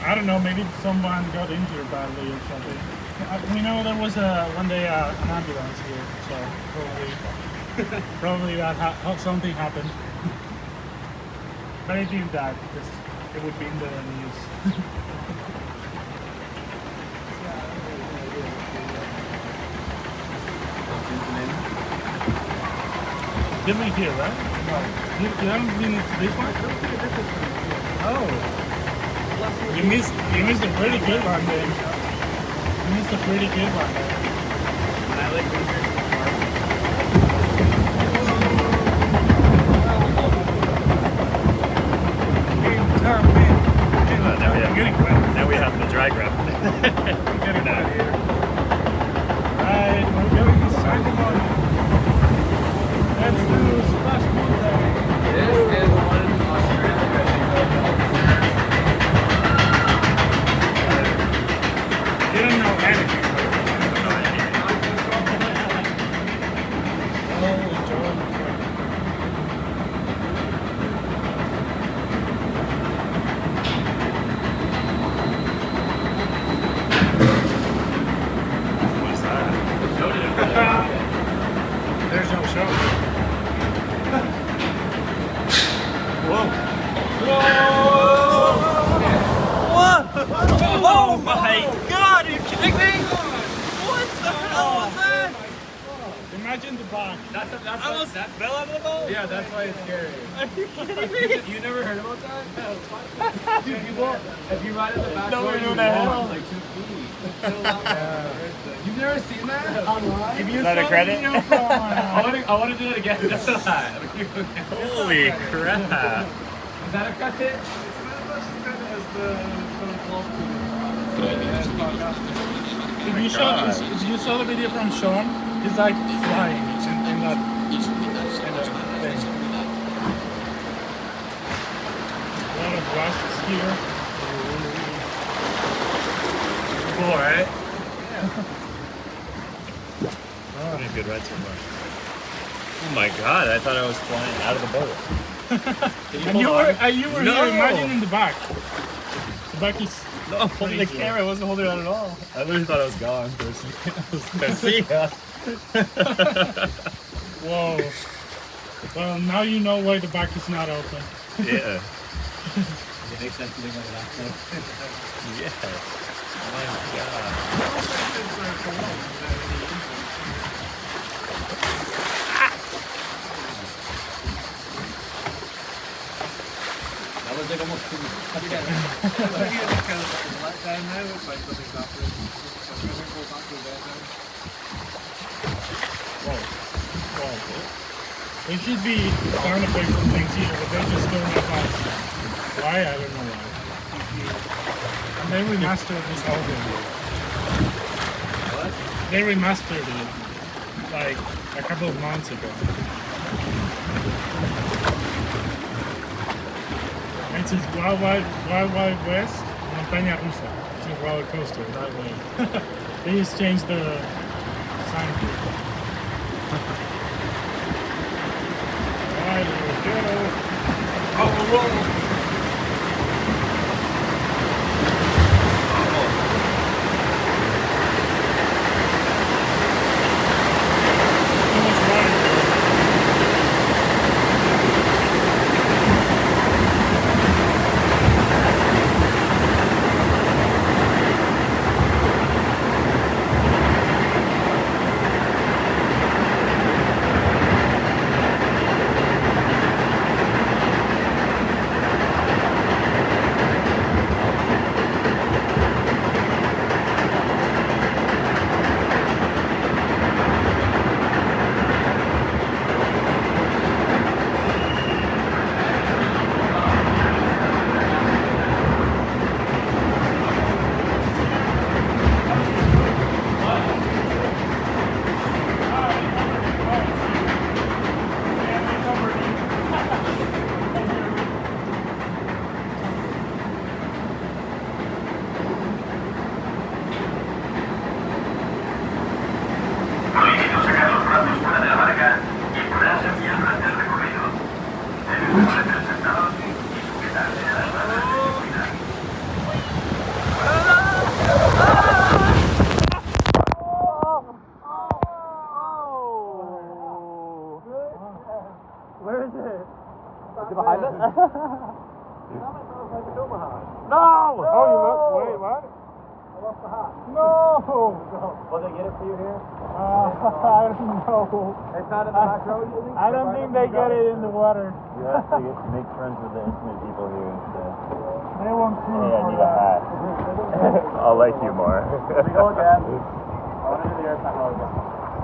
I don't know, maybe someone got injured badly or something. We know there was one day an ambulance here, so probably something happened. But I didn't die because it would be in the news. You've been here, right? No. You haven't been to this one? Oh. You missed a pretty good one then. You missed a pretty good one then. I like now we have the drag rep. Getting out here. Right, we're going inside the morning. Let's do Splash Moon Day. This is the one in Australia. You don't know anything. Oh, John. What's that? There's no show. Whoa. What? Oh my god, are you kidding me? What the hell was that? Imagine the box. I almost fell out of the boat. Yeah, that's why it's scary. Are you kidding me? You never heard about that? Dude, if you ride in the back No, door, we're you doing walk that. like 2 feet. You've never seen that online? If you Is that a saw credit? the video from, I want to do it again. Just that. Holy crap. Is that a credit? if you saw the video from Sean, he's like flying in that thing. A lot of rusts here. Cool, right? What a good ride so far. Oh my god, I thought I was flying out of the boat. And you were No. here, imagine in the back. The back is No, I'm holding the camera, I wasn't holding it at all. I literally thought I was gone for a second. I was gonna see ya. whoa. Well, now you know why the back is not open. Yeah. It makes sense to think like that. Yes. My god. That was like almost too There should be sound effects and things here, but they just don't have like, why? I don't know why. And they remastered this album. What? They remastered it like a couple of months ago. It says Wild Wild West, Montaña Rusa. It's a roller coaster that way. They just changed the sign. Alright, here we go. Oh, whoa. Too much water. No! Will they get it for you here? I don't know. It's not in the back row, you think? I don't think they get it in the water. You have to make friends with the intimate people here instead. They won't see me Hey, I for need a that. hat. I'll like you more. Let me go again. I want to do the air tunnel again.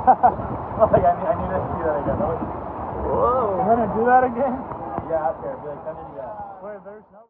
Like, I need to see that again. Whoa. You wanna do that again? Yeah, okay. I'll be like, send it again. Wait, there's no...